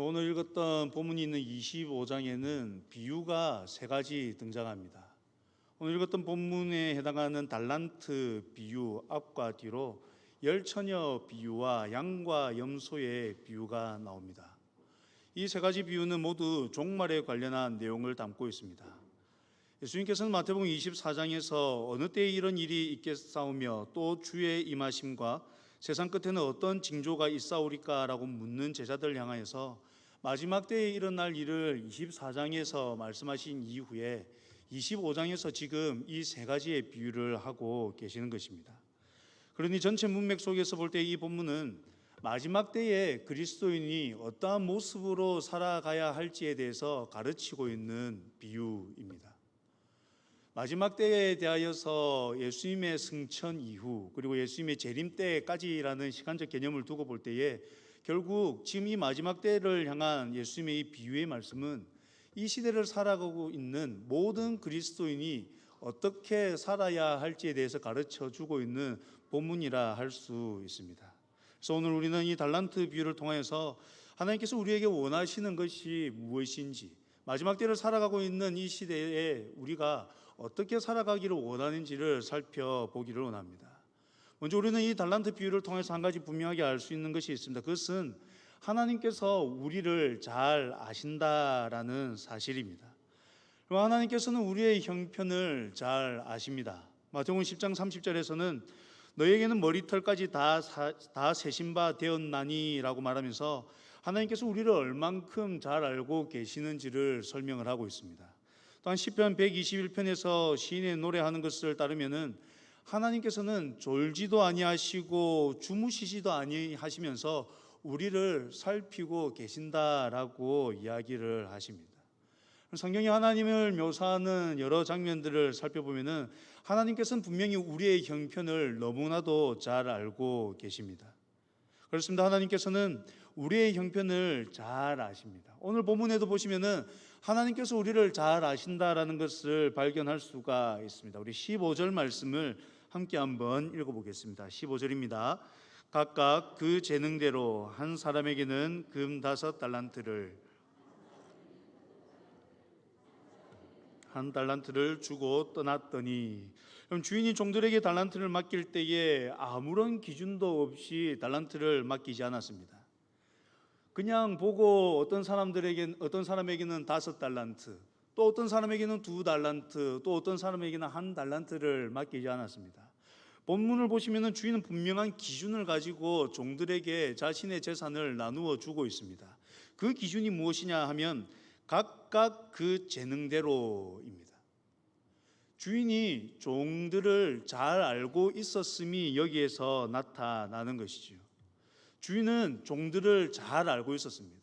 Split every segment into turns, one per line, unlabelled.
오늘 읽었던 본문이 있는 25장에는 비유가 세 가지 등장합니다. 오늘 읽었던 본문에 해당하는 달란트 비유 앞과 뒤로 열처녀 비유와 양과 염소의 비유가 나옵니다. 이 세 가지 비유는 모두 종말에 관련한 내용을 담고 있습니다. 예수님께서는 마태복음 24장에서 어느 때에 이런 일이 있겠사오며 또 주의 임하심과 세상 끝에는 어떤 징조가 있사오리까라고 묻는 제자들 향하여서 마지막 때에 일어날 일을 24장에서 말씀하신 이후에 25장에서 지금 이 세 가지의 비유를 하고 계시는 것입니다. 그러니 전체 문맥 속에서 볼 때 이 본문은 마지막 때에 그리스도인이 어떠한 모습으로 살아가야 할지에 대해서 가르치고 있는 비유입니다. 마지막 때에 대하여서 예수님의 승천 이후 그리고 예수님의 재림 때까지라는 시간적 개념을 두고 볼 때에 결국 지금 이 마지막 때를 향한 예수님의 이 비유의 말씀은 이 시대를 살아가고 있는 모든 그리스도인이 어떻게 살아야 할지에 대해서 가르쳐 주고 있는 본문이라 할 수 있습니다. 그래서 오늘 우리는 이 달란트 비유를 통해서 하나님께서 우리에게 원하시는 것이 무엇인지, 마지막 때를 살아가고 있는 이 시대에 우리가 어떻게 살아가기를 원하는지를 살펴보기를 원합니다. 먼저 우리는 이 달란트 비유를 통해서 한 가지 분명하게 알 수 있는 것이 있습니다. 그것은 하나님께서 우리를 잘 아신다라는 사실입니다. 하나님께서는 우리의 형편을 잘 아십니다. 마태복음 10장 30절에서는 너에게는 머리털까지 다 세신 바 되었나니 라고 말하면서 하나님께서 우리를 얼만큼 잘 알고 계시는지를 설명을 하고 있습니다. 또한 시편 121편에서 시인의 노래하는 것을 따르면은 하나님께서는 졸지도 아니하시고 주무시지도 아니하시면서 우리를 살피고 계신다라고 이야기를 하십니다. 성경이 하나님을 묘사하는 여러 장면들을 살펴보면은 하나님께서는 분명히 우리의 형편을 너무나도 잘 알고 계십니다. 그렇습니다. 하나님께서는 우리의 형편을 잘 아십니다. 오늘 본문에도 보시면은 하나님께서 우리를 잘 아신다라는 것을 발견할 수가 있습니다. 우리 15절 말씀을 함께 한번 읽어보겠습니다. 15절입니다. 각각 그 재능대로 한 사람에게는 금 5달란트를 한 달란트를 주고 떠났더니, 그럼 주인이 종들에게 달란트를 맡길 때에 아무런 기준도 없이 달란트를 맡기지 않았습니다. 그냥 보고 어떤 사람에게는 5달란트, 또 어떤 사람에게는 2달란트, 또 어떤 사람에게는 1달란트를 맡기지 않았습니다. 본문을 보시면 주인은 분명한 기준을 가지고 종들에게 자신의 재산을 나누어 주고 있습니다. 그 기준이 무엇이냐 하면 각각 그 재능대로입니다. 주인이 종들을 잘 알고 있었음이 여기에서 나타나는 것이죠. 주인은 종들을 잘 알고 있었습니다.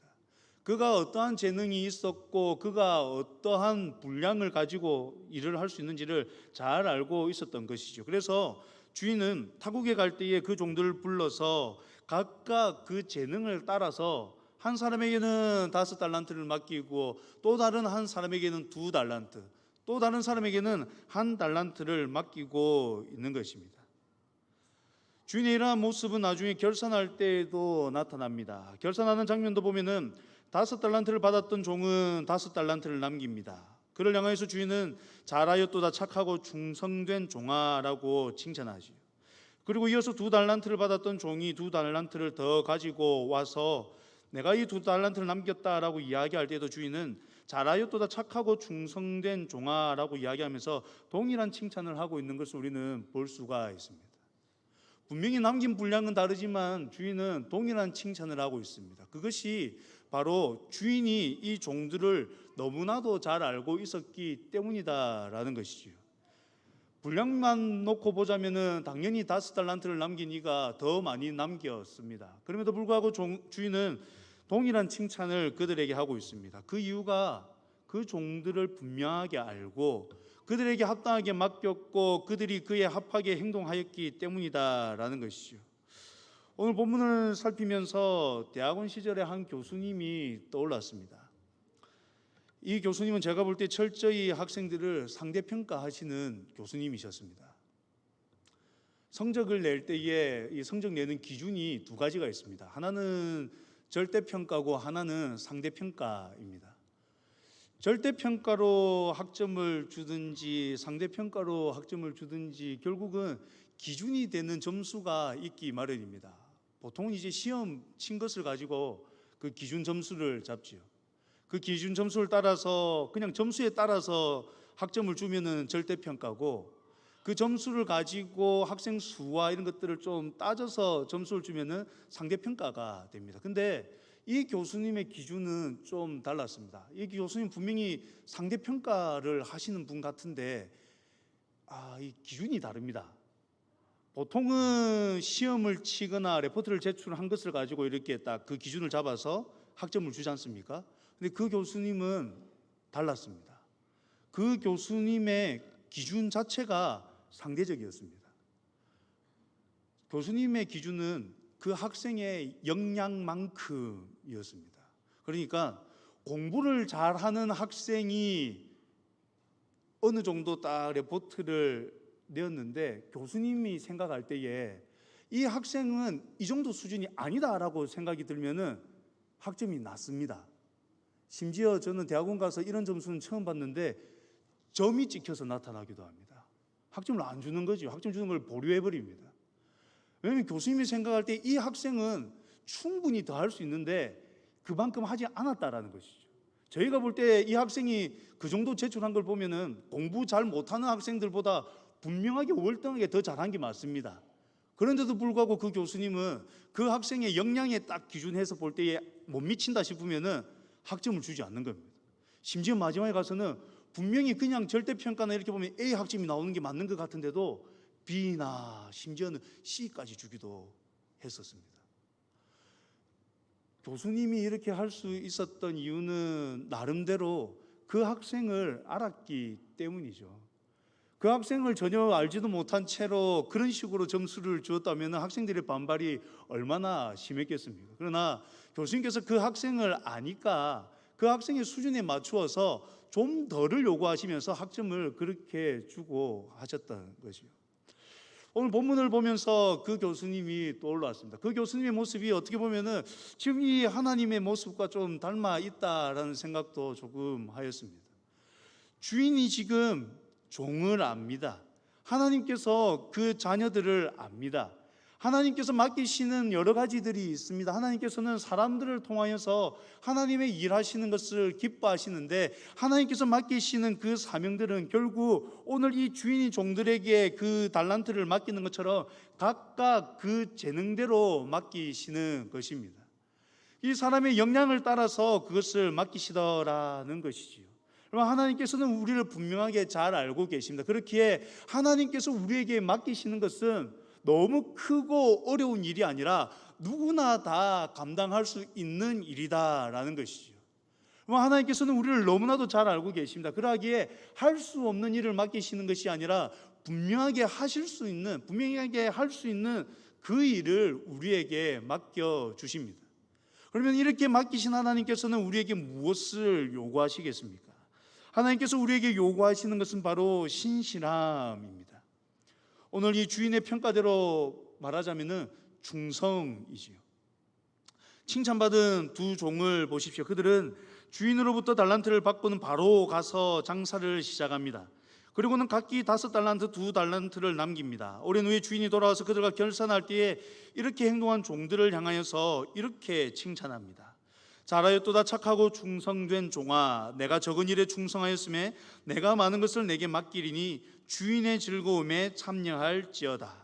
그가 어떠한 재능이 있었고 그가 어떠한 분량을 가지고 일을 할 수 있는지를 잘 알고 있었던 것이죠. 그래서 주인은 타국에 갈 때에 그 종들을 불러서 각각 그 재능을 따라서 한 사람에게는 5달란트를 맡기고 또 다른 한 사람에게는 2달란트, 또 다른 사람에게는 1달란트를 맡기고 있는 것입니다. 주인의 이러한 모습은 나중에 결산할 때에도 나타납니다. 결산하는 장면도 보면은 5달란트를 받았던 종은 5달란트를 남깁니다. 그를 향하여서 주인은 잘하였도다 착하고 충성된 종아라고 칭찬하지요. 그리고 이어서 2달란트를 받았던 종이 2달란트를 더 가지고 와서 내가 이 2달란트를 남겼다라고 이야기할 때도 주인은 잘하였도다 착하고 충성된 종아라고 이야기하면서 동일한 칭찬을 하고 있는 것을 우리는 볼 수가 있습니다. 분명히 남긴 분량은 다르지만 주인은 동일한 칭찬을 하고 있습니다. 그것이 바로 주인이 이 종들을 너무나도 잘 알고 있었기 때문이다라는 것이지요. 분량만 놓고 보자면은 당연히 5달란트를 남긴 이가 더 많이 남겼습니다. 그럼에도 불구하고 주인은 동일한 칭찬을 그들에게 하고 있습니다. 그 이유가 그 종들을 분명하게 알고 그들에게 합당하게 맡겼고 그들이 그에 합하게 행동하였기 때문이다라는 것이죠. 오늘 본문을 살피면서 대학원 시절에 한 교수님이 떠올랐습니다. 이 교수님은 제가 볼 때 철저히 학생들을 상대평가하시는 교수님이셨습니다. 성적을 낼 때에 이 성적 내는 기준이 두 가지가 있습니다. 하나는 절대평가고 하나는 상대평가입니다. 절대평가로 학점을 주든지 상대평가로 학점을 주든지 결국은 기준이 되는 점수가 있기 마련입니다. 보통은 이제 시험 친 것을 가지고 그 기준 점수를 잡지요. 그 기준 점수를 따라서 그냥 점수에 따라서 학점을 주면은 절대평가고, 그 점수를 가지고 학생 수와 이런 것들을 좀 따져서 점수를 주면은 상대평가가 됩니다. 근데 이 교수님의 기준은 좀 달랐습니다. 이 교수님 분명히 상대평가를 하시는 분 같은데 이 기준이 다릅니다. 보통은 시험을 치거나 레포트를 제출한 것을 가지고 이렇게 딱 그 기준을 잡아서 학점을 주지 않습니까? 근데 그 교수님은 달랐습니다. 그 교수님의 기준 자체가 상대적이었습니다. 교수님의 기준은 그 학생의 역량만큼이었습니다. 그러니까 공부를 잘하는 학생이 어느 정도 딱 레포트를 내었는데 교수님이 생각할 때에 이 학생은 이 정도 수준이 아니다라고 생각이 들면은 학점이 낮습니다. 심지어 저는 대학원 가서 이런 점수는 처음 봤는데 점이 찍혀서 나타나기도 합니다. 학점을 안 주는 거죠. 학점 주는 걸 보류해 버립니다. 왜냐하면 교수님이 생각할 때 이 학생은 충분히 더 할 수 있는데 그만큼 하지 않았다라는 것이죠. 저희가 볼 때 이 학생이 그 정도 제출한 걸 보면은 공부 잘 못하는 학생들보다 분명하게 월등하게 더 잘한 게 맞습니다. 그런데도 불구하고 그 교수님은 그 학생의 역량에 딱 기준해서 볼 때에 못 미친다 싶으면은 학점을 주지 않는 겁니다. 심지어 마지막에 가서는 분명히 그냥 절대평가나 이렇게 보면 A 학점이 나오는 게 맞는 것 같은데도 B나 심지어는 C까지 주기도 했었습니다. 교수님이 이렇게 할 수 있었던 이유는 나름대로 그 학생을 알았기 때문이죠. 그 학생을 전혀 알지도 못한 채로 그런 식으로 점수를 주었다면 학생들의 반발이 얼마나 심했겠습니까? 그러나 교수님께서 그 학생을 아니까 그 학생의 수준에 맞추어서 좀 덜을 요구하시면서 학점을 그렇게 주고 하셨다는 것이요. 오늘 본문을 보면서 그 교수님이 떠올랐습니다. 그 교수님의 모습이 어떻게 보면은 지금 이 하나님의 모습과 좀 닮아 있다라는 생각도 조금 하였습니다. 주인이 지금 종을 압니다. 하나님께서 그 자녀들을 압니다. 하나님께서 맡기시는 여러 가지들이 있습니다. 하나님께서는 사람들을 통하여서 하나님의 일하시는 것을 기뻐하시는데 하나님께서 맡기시는 그 사명들은 결국 오늘 이 주인이 종들에게 그 달란트를 맡기는 것처럼 각각 그 재능대로 맡기시는 것입니다. 이 사람의 역량을 따라서 그것을 맡기시더라는 것이지요. 하나님께서는 우리를 분명하게 잘 알고 계십니다. 그렇기에 하나님께서 우리에게 맡기시는 것은 너무 크고 어려운 일이 아니라 누구나 다 감당할 수 있는 일이다라는 것이죠. 하나님께서는 우리를 너무나도 잘 알고 계십니다. 그러기에 할 수 없는 일을 맡기시는 것이 아니라 분명하게 할 수 있는 그 일을 우리에게 맡겨 주십니다. 그러면 이렇게 맡기신 하나님께서는 우리에게 무엇을 요구하시겠습니까? 하나님께서 우리에게 요구하시는 것은 바로 신실함입니다. 오늘 이 주인의 평가대로 말하자면은 충성이지요. 칭찬받은 두 종을 보십시오. 그들은 주인으로부터 달란트를 받고는 바로 가서 장사를 시작합니다. 그리고는 각기 5달란트, 2달란트를 남깁니다. 오랜 후에 주인이 돌아와서 그들과 결산할 때에 이렇게 행동한 종들을 향하여서 이렇게 칭찬합니다. 잘하였도다 착하고 충성된 종아, 내가 적은 일에 충성하였음에 내가 많은 것을 내게 맡기리니 주인의 즐거움에 참여할지어다.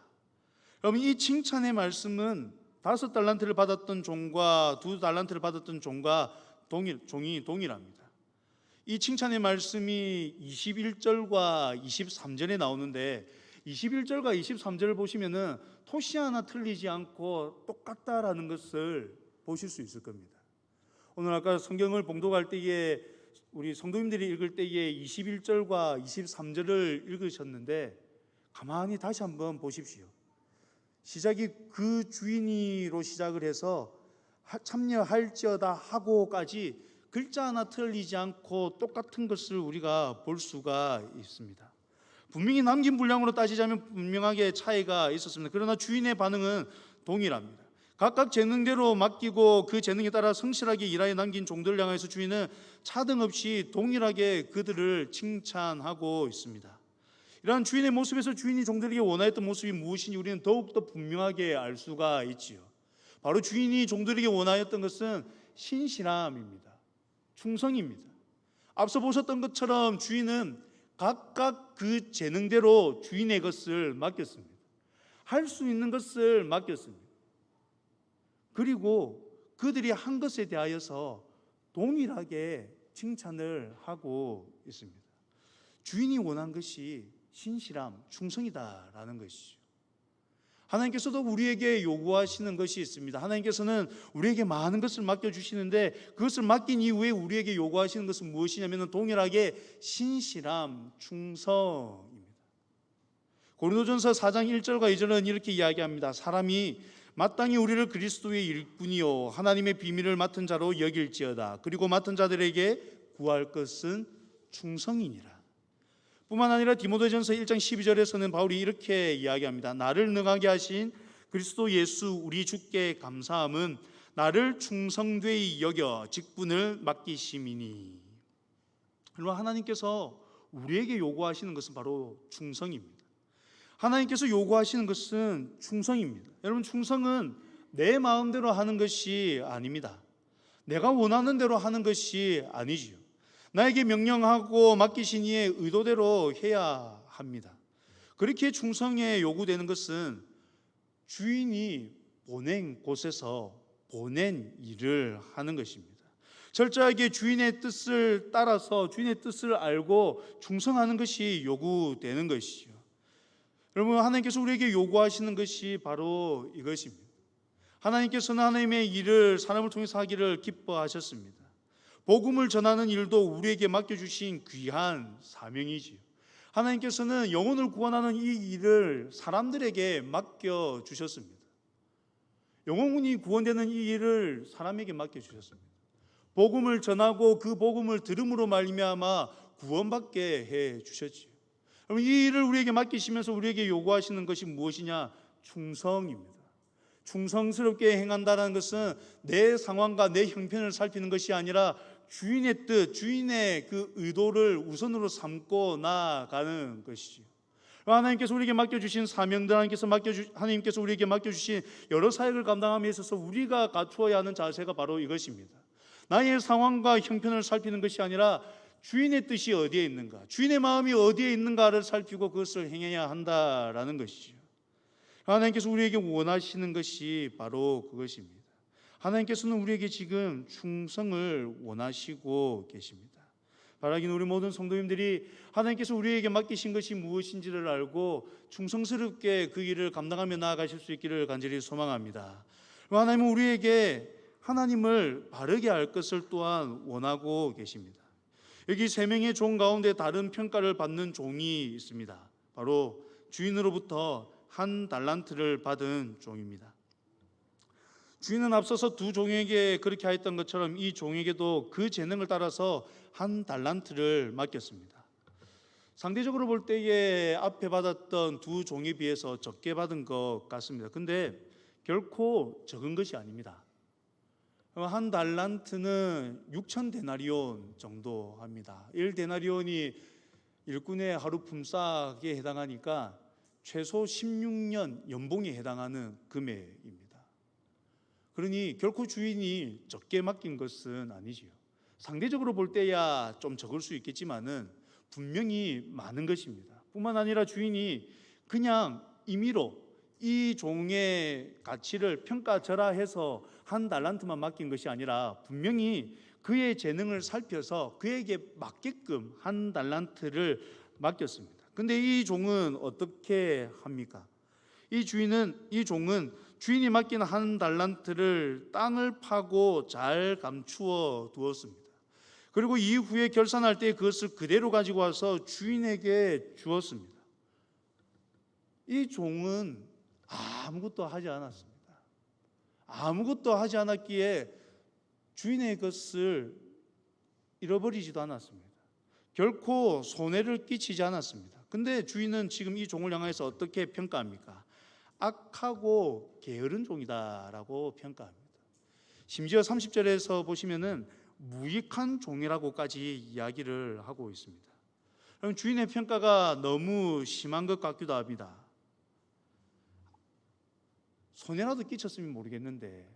여러분, 이 칭찬의 말씀은 5달란트를 받았던 종과 2달란트를 받았던 종과 종이 동일합니다. 이 칭찬의 말씀이 21절과 23절에 나오는데 21절과 23절을 보시면은 토시 하나 틀리지 않고 똑같다라는 것을 보실 수 있을 겁니다. 오늘 아까 성경을 봉독할 때에 우리 성도님들이 읽을 때에 21절과 23절을 읽으셨는데 가만히 다시 한번 보십시오. 시작이 그 주인이로 시작을 해서 참여할지어다 하고까지 글자 하나 틀리지 않고 똑같은 것을 우리가 볼 수가 있습니다. 분명히 남긴 분량으로 따지자면 분명하게 차이가 있었습니다. 그러나 주인의 반응은 동일합니다. 각각 재능대로 맡기고 그 재능에 따라 성실하게 일하여 남긴 종들을 향해서 주인은 차등 없이 동일하게 그들을 칭찬하고 있습니다. 이러한 주인의 모습에서 주인이 종들에게 원하였던 모습이 무엇인지 우리는 더욱더 분명하게 알 수가 있지요. 바로 주인이 종들에게 원하였던 것은 신실함입니다. 충성입니다. 앞서 보셨던 것처럼 주인은 각각 그 재능대로 주인의 것을 맡겼습니다. 할 수 있는 것을 맡겼습니다. 그리고 그들이 한 것에 대하여서 동일하게 칭찬을 하고 있습니다. 주인이 원한 것이 신실함, 충성이다라는 것이죠. 하나님께서도 우리에게 요구하시는 것이 있습니다. 하나님께서는 우리에게 많은 것을 맡겨주시는데 그것을 맡긴 이후에 우리에게 요구하시는 것은 무엇이냐면 동일하게 신실함, 충성입니다. 고린도전서 4장 1절과 2절은 이렇게 이야기합니다. 사람이 마땅히 우리를 그리스도의 일꾼이요 하나님의 비밀을 맡은 자로 여길지어다. 그리고 맡은 자들에게 구할 것은 충성이니라. 뿐만 아니라 디모데전서 1장 12절에서는 바울이 이렇게 이야기합니다. 나를 능하게 하신 그리스도 예수 우리 주께 감사함은 나를 충성되이 여겨 직분을 맡기심이니. 여러분, 하나님께서 우리에게 요구하시는 것은 바로 충성입니다. 하나님께서 요구하시는 것은 충성입니다. 여러분, 충성은 내 마음대로 하는 것이 아닙니다. 내가 원하는 대로 하는 것이 아니지요. 나에게 명령하고 맡기신 이의 의도대로 해야 합니다. 그렇게 충성에 요구되는 것은 주인이 보낸 곳에서 보낸 일을 하는 것입니다. 철저하게 주인의 뜻을 따라서 주인의 뜻을 알고 충성하는 것이 요구되는 것이죠. 여러분, 하나님께서 우리에게 요구하시는 것이 바로 이것입니다. 하나님께서는 하나님의 일을 사람을 통해서 하기를 기뻐하셨습니다. 복음을 전하는 일도 우리에게 맡겨주신 귀한 사명이지요. 하나님께서는 영혼을 구원하는 이 일을 사람들에게 맡겨주셨습니다. 영혼이 구원되는 이 일을 사람에게 맡겨주셨습니다. 복음을 전하고 그 복음을 들음으로 말미암아 구원받게 해주셨지요. 이 일을 우리에게 맡기시면서 우리에게 요구하시는 것이 무엇이냐? 충성입니다. 충성스럽게 행한다는 것은 내 상황과 내 형편을 살피는 것이 아니라 주인의 뜻, 주인의 그 의도를 우선으로 삼고 나아가는 것이죠. 하나님께서 우리에게 맡겨주신 사명들, 하나님께서 우리에게 맡겨주신 여러 사역을 감당함에 있어서 우리가 갖추어야 하는 자세가 바로 이것입니다. 나의 상황과 형편을 살피는 것이 아니라 주인의 뜻이 어디에 있는가, 주인의 마음이 어디에 있는가를 살피고 그것을 행해야 한다라는 것이죠. 하나님께서 우리에게 원하시는 것이 바로 그것입니다. 하나님께서는 우리에게 지금 충성을 원하시고 계십니다. 바라기는 우리 모든 성도님들이 하나님께서 우리에게 맡기신 것이 무엇인지를 알고 충성스럽게 그 일을 감당하며 나아가실 수 있기를 간절히 소망합니다. 하나님은 우리에게 하나님을 바르게 알 것을 또한 원하고 계십니다. 여기 세 명의 종 가운데 다른 평가를 받는 종이 있습니다. 바로 주인으로부터 한 달란트를 받은 종입니다. 주인은 앞서서 두 종에게 그렇게 하였던 것처럼 이 종에게도 그 재능을 따라서 한 달란트를 맡겼습니다. 상대적으로 볼 때에 앞에 받았던 두 종에 비해서 적게 받은 것 같습니다. 근데 결코 적은 것이 아닙니다. 한 달란트는 6천 데나리온 정도 합니다. 1데나리온이 일꾼의 하루 품삯에 해당하니까 최소 16년 연봉에 해당하는 금액입니다. 그러니 결코 주인이 적게 맡긴 것은 아니지요. 상대적으로 볼 때야 좀 적을 수 있겠지만은 분명히 많은 것입니다. 뿐만 아니라 주인이 그냥 임의로 이 종의 가치를 평가절하해서 한 달란트만 맡긴 것이 아니라 분명히 그의 재능을 살펴서 그에게 맞게끔 한 달란트를 맡겼습니다. 근데 이 종은 어떻게 합니까? 이 종은 주인이 맡긴 한 달란트를 땅을 파고 잘 감추어 두었습니다. 그리고 이후에 결산할 때 그것을 그대로 가지고 와서 주인에게 주었습니다. 이 종은 아무것도 하지 않았습니다. 아무것도 하지 않았기에 주인의 것을 잃어버리지도 않았습니다. 결코 손해를 끼치지 않았습니다. 근데 주인은 지금 이 종을 향해서 어떻게 평가합니까? 악하고 게으른 종이다라고 평가합니다. 심지어 30절에서 보시면은 무익한 종이라고까지 이야기를 하고 있습니다. 그럼 주인의 평가가 너무 심한 것 같기도 합니다. 손해라도 끼쳤으면 모르겠는데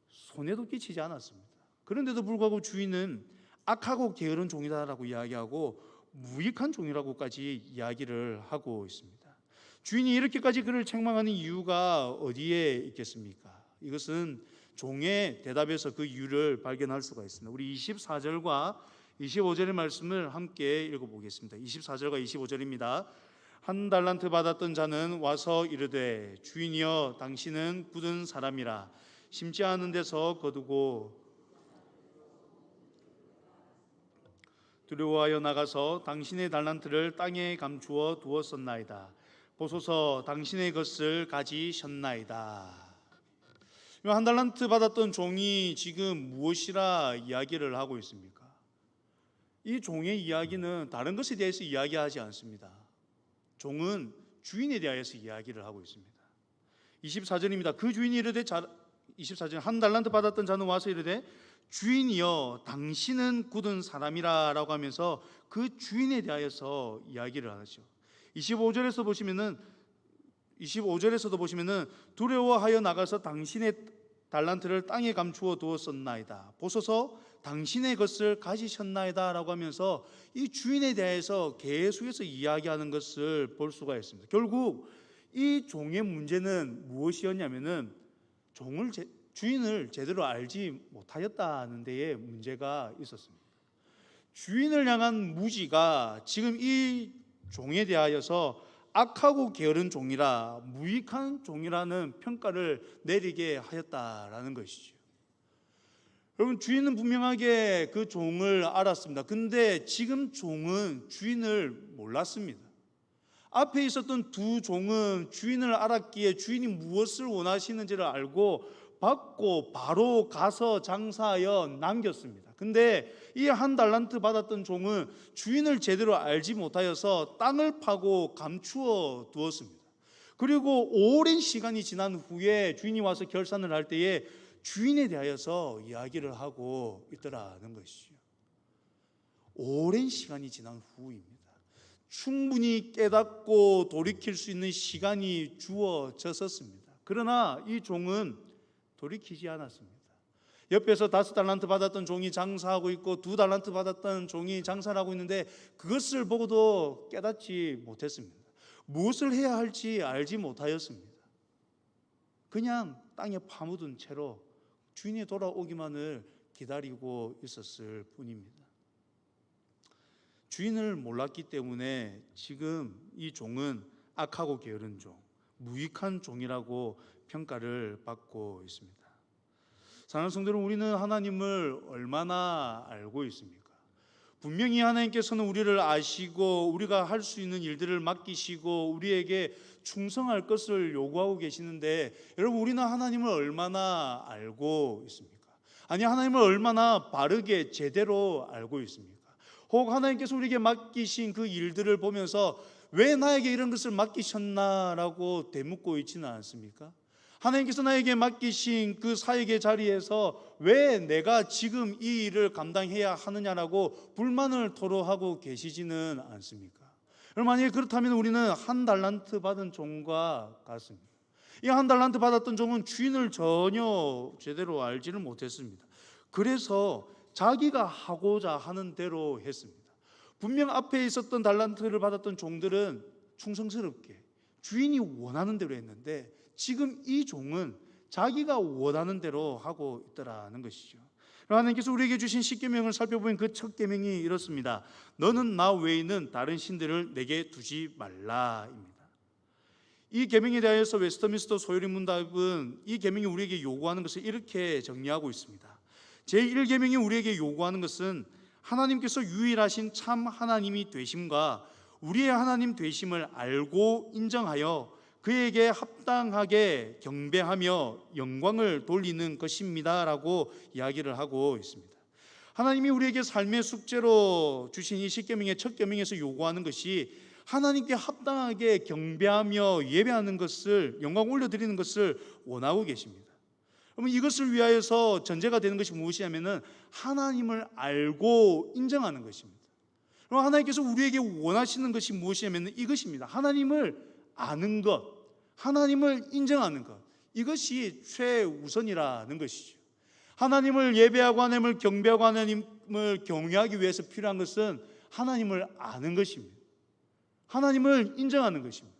손해도 끼치지 않았습니다. 그런데도 불구하고 주인은 악하고 게으른 종이다라고 이야기하고 무익한 종이라고까지 이야기를 하고 있습니다. 주인이 이렇게까지 그를 책망하는 이유가 어디에 있겠습니까? 이것은 종의 대답에서 그 이유를 발견할 수가 있습니다. 우리 24절과 25절의 말씀을 함께 읽어보겠습니다. 24절과 25절입니다. 한 달란트 받았던 자는 와서 이르되 주인이여 당신은 굳은 사람이라 심지 않은 데서 거두고 두려워하여 나가서 당신의 달란트를 땅에 감추어 두었었나이다. 보소서 당신의 것을 가지셨나이다. 한 달란트 받았던 종이 지금 무엇이라 이야기를 하고 있습니까? 이 종의 이야기는 다른 것에 대해서 이야기하지 않습니다. 종은 주인에 대하여서 이야기를 하고 있습니다. 24절입니다. 그 주인이 이르되 24절 한 달란트 받았던 자는 와서 이르되 주인이여 당신은 굳은 사람이라 라고 하면서 그 주인에 대하여서 이야기를 하죠. 25절에서도 보시면은 두려워하여 나가서 당신의 달란트를 땅에 감추어 두었었나이다. 보소서 당신의 것을 가지셨나이다 라고 하면서 이 주인에 대해서 계속해서 이야기하는 것을 볼 수가 있습니다. 결국 이 종의 문제는 무엇이었냐면은 주인을 제대로 알지 못하였다는 데에 문제가 있었습니다. 주인을 향한 무지가 지금 이 종에 대하여서 악하고 게으른 종이라 무익한 종이라는 평가를 내리게 하였다라는 것이죠. 여러분 주인은 분명하게 그 종을 알았습니다. 근데 지금 종은 주인을 몰랐습니다. 앞에 있었던 두 종은 주인을 알았기에 주인이 무엇을 원하시는지를 알고 받고 바로 가서 장사하여 남겼습니다. 근데 이 한 달란트 받았던 종은 주인을 제대로 알지 못하여서 땅을 파고 감추어 두었습니다. 그리고 오랜 시간이 지난 후에 주인이 와서 결산을 할 때에 주인에 대하여서 이야기를 하고 있더라는 것이죠. 오랜 시간이 지난 후입니다. 충분히 깨닫고 돌이킬 수 있는 시간이 주어졌었습니다. 그러나 이 종은 돌이키지 않았습니다. 옆에서 5달란트 받았던 종이 장사하고 있고 2달란트 받았던 종이 장사를 하고 있는데 그것을 보고도 깨닫지 못했습니다. 무엇을 해야 할지 알지 못하였습니다. 그냥 땅에 파묻은 채로 주인이 돌아오기만을 기다리고 있었을 뿐입니다. 주인을 몰랐기 때문에 지금 이 종은 악하고 게으른 종, 무익한 종이라고 평가를 받고 있습니다. 사랑하는 성도 여러분, 우리는 하나님을 얼마나 알고 있습니까? 분명히 하나님께서는 우리를 아시고 우리가 할 수 있는 일들을 맡기시고 우리에게 충성할 것을 요구하고 계시는데 여러분 우리는 하나님을 얼마나 알고 있습니까? 아니 하나님을 얼마나 바르게 제대로 알고 있습니까? 혹 하나님께서 우리에게 맡기신 그 일들을 보면서 왜 나에게 이런 것을 맡기셨나라고 되묻고 있지는 않습니까? 하나님께서 나에게 맡기신 그 사역의 자리에서 왜 내가 지금 이 일을 감당해야 하느냐라고 불만을 토로하고 계시지는 않습니까? 만약에 그렇다면 우리는 한 달란트 받은 종과 같습니다. 이 한 달란트 받았던 종은 주인을 전혀 제대로 알지를 못했습니다. 그래서 자기가 하고자 하는 대로 했습니다. 분명 앞에 있었던 달란트를 받았던 종들은 충성스럽게 주인이 원하는 대로 했는데 지금 이 종은 자기가 원하는 대로 하고 있더라는 것이죠. 하나님께서 우리에게 주신 십계명을 살펴보면 그 첫 계명이 이렇습니다. 너는 나 외에는 다른 신들을 내게 두지 말라입니다. 이 계명에 대하여서 웨스터민스터 소요리 문답은 이 계명이 우리에게 요구하는 것을 이렇게 정리하고 있습니다. 제1계명이 우리에게 요구하는 것은 하나님께서 유일하신 참 하나님이 되심과 우리의 하나님 되심을 알고 인정하여 그에게 합당하게 경배하며 영광을 돌리는 것입니다 라고 이야기를 하고 있습니다. 하나님이 우리에게 삶의 숙제로 주신 이 십계명의 첫 계명에서 요구하는 것이 하나님께 합당하게 경배하며 예배하는 것을, 영광 올려드리는 것을 원하고 계십니다. 그러면 이것을 위하여서 전제가 되는 것이 무엇이냐면은 하나님을 알고 인정하는 것입니다. 그럼 하나님께서 우리에게 원하시는 것이 무엇이냐면은 이것입니다. 하나님을 아는 것, 하나님을 인정하는 것, 이것이 최우선이라는 것이죠. 하나님을 예배하고 하나님을 경배하고 하나님을 경외하기 위해서 필요한 것은 하나님을 아는 것입니다. 하나님을 인정하는 것입니다.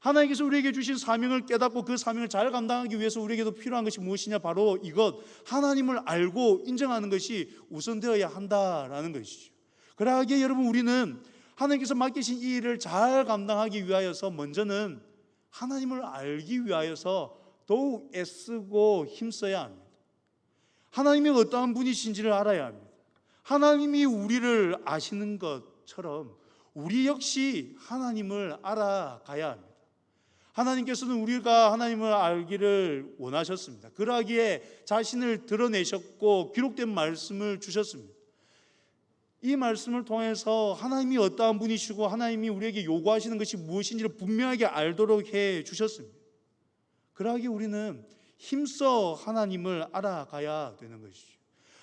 하나님께서 우리에게 주신 사명을 깨닫고 그 사명을 잘 감당하기 위해서 우리에게도 필요한 것이 무엇이냐? 바로 이것, 하나님을 알고 인정하는 것이 우선되어야 한다라는 것이죠. 그러하기에 여러분, 우리는 하나님께서 맡기신 이 일을 잘 감당하기 위하여서 먼저는 하나님을 알기 위하여서 더욱 애쓰고 힘써야 합니다. 하나님이 어떠한 분이신지를 알아야 합니다. 하나님이 우리를 아시는 것처럼 우리 역시 하나님을 알아가야 합니다. 하나님께서는 우리가 하나님을 알기를 원하셨습니다. 그러기에 자신을 드러내셨고 기록된 말씀을 주셨습니다. 이 말씀을 통해서 하나님이 어떠한 분이시고 하나님이 우리에게 요구하시는 것이 무엇인지를 분명하게 알도록 해 주셨습니다. 그러기에 우리는 힘써 하나님을 알아가야 되는 것이죠.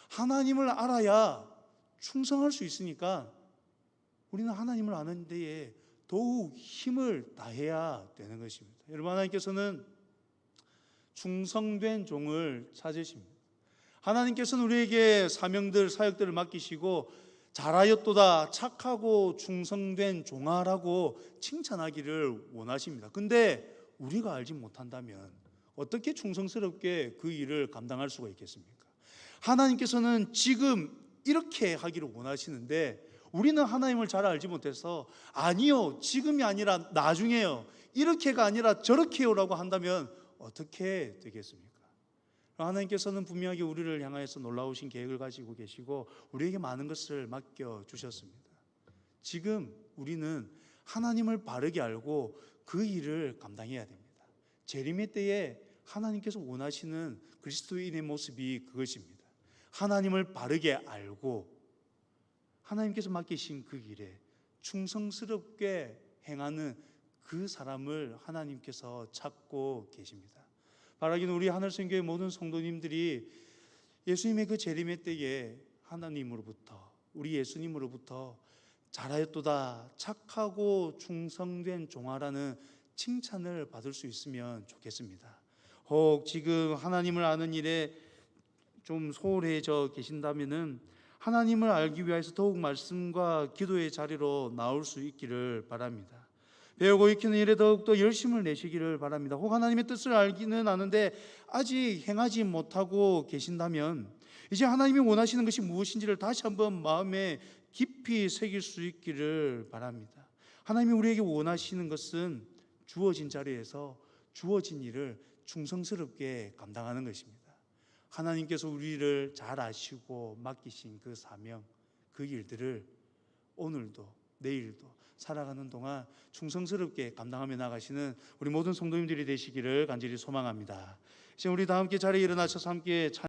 하나님을 알아야 충성할 수 있으니까 우리는 하나님을 아는 데에 더욱 힘을 다해야 되는 것입니다. 여러분, 하나님께서는 충성된 종을 찾으십니다. 하나님께서는 우리에게 사명들, 사역들을 맡기시고 잘하였도다, 착하고 충성된 종아라고 칭찬하기를 원하십니다. 근데 우리가 알지 못한다면 어떻게 충성스럽게 그 일을 감당할 수가 있겠습니까? 하나님께서는 지금 이렇게 하기를 원하시는데 우리는 하나님을 잘 알지 못해서 아니요, 지금이 아니라 나중에요, 이렇게가 아니라 저렇게요 라고 한다면 어떻게 되겠습니까? 하나님께서는 분명하게 우리를 향하여서 놀라우신 계획을 가지고 계시고 우리에게 많은 것을 맡겨주셨습니다. 지금 우리는 하나님을 바르게 알고 그 일을 감당해야 됩니다. 재림의 때에 하나님께서 원하시는 그리스도인의 모습이 그것입니다. 하나님을 바르게 알고 하나님께서 맡기신 그 일에 충성스럽게 행하는 그 사람을 하나님께서 찾고 계십니다. 바라기는 우리 하늘성교회 모든 성도님들이 예수님의 그 재림의 때에 하나님으로부터, 우리 예수님으로부터 잘하였도다, 착하고 충성된 종아라는 칭찬을 받을 수 있으면 좋겠습니다. 혹 지금 하나님을 아는 일에 좀 소홀해져 계신다면은 하나님을 알기 위해서 더욱 말씀과 기도의 자리로 나올 수 있기를 바랍니다. 배우고 익히는 일에 더욱더 열심을 내시기를 바랍니다. 혹 하나님의 뜻을 알기는 아는데 아직 행하지 못하고 계신다면 이제 하나님이 원하시는 것이 무엇인지를 다시 한번 마음에 깊이 새길 수 있기를 바랍니다. 하나님이 우리에게 원하시는 것은 주어진 자리에서 주어진 일을 충성스럽게 감당하는 것입니다. 하나님께서 우리를 잘 아시고 맡기신 그 사명, 그 일들을 오늘도 내일도 살아가는 동안 충성스럽게 감당하며 나가시는 우리 모든 성도님들이 되시기를 간절히 소망합니다. 이제 우리 다 함께 자리에 일어나셔서 함께